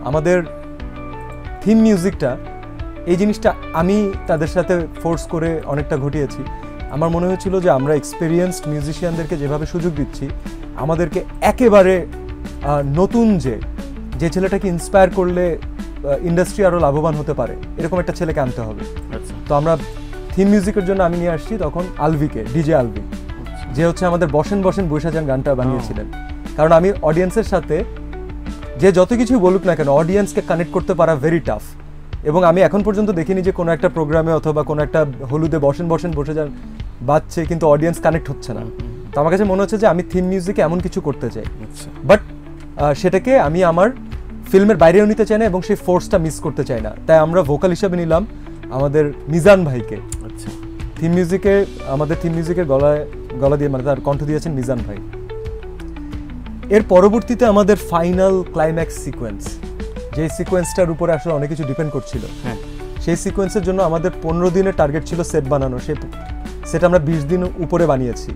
আমাদের থিম মিউজিকটা এই জিনিসটা আমি তাদের সাথে ফোর্স করে অনেকটা ঘটিয়েছি। আমার মনে হয়েছিল যে আমরা এক্সপেরিয়েন্সড মিউজিশিয়ানদেরকে যেভাবে সুযোগ দিচ্ছি, আমাদেরকে একেবারে নতুন যে ছেলেটাকে ইন্সপায়ার করলে ইন্ডাস্ট্রি আরও লাভবান হতে পারে এরকম একটা ছেলেকে আনতে হবে। তো আমরা থিম মিউজিকের জন্য আমি নিয়ে আসছি তখন আলভিকে, ডিজে আলভি, যে হচ্ছে আমাদের বসেন বসেন বৈশা যান গানটা বানিয়েছিলেন। কারণ আমি অডিয়েন্সের সাথে যে যত কিছুই বলুক না কেন, অডিয়েন্সকে কানেক্ট করতে পারা ভেরি টাফ। এবং আমি এখন পর্যন্ত দেখিনি যে কোনো একটা প্রোগ্রামে অথবা কোনো একটা হলুদে বসেন বসেন বসে যান বাজছে কিন্তু অডিয়েন্স কানেক্ট হচ্ছে না। তো আমার কাছে মনে হচ্ছে যে আমি থিম মিউজিকে এমন কিছু করতে চাই, বাট সেটাকে আমি আমার ফিল্মের বাইরেও নিতে চাই না এবং সেই ফোর্সটা মিস করতে চাই না। তাই আমরা ভোকাল হিসাবে নিলাম আমাদের মিজান ভাইকে। থিম মিউজিকে আমাদের থিম মিউজিকের গলা দিয়ে মানে তার কণ্ঠ দিয়েছেন মিজান ভাই। এর পরবর্তীতে আমাদের ফাইনাল ক্লাইম্যাক্স সিকোয়েন্স, যে সিকোয়েন্সটার উপরে আসলে অনেক কিছু ডিপেন্ড করছিল, সেই সিকোয়েন্সের জন্য আমাদের 15 দিনের টার্গেট ছিল সেট বানানো। সেটা আমরা 20 দিন উপরে বানিয়েছি।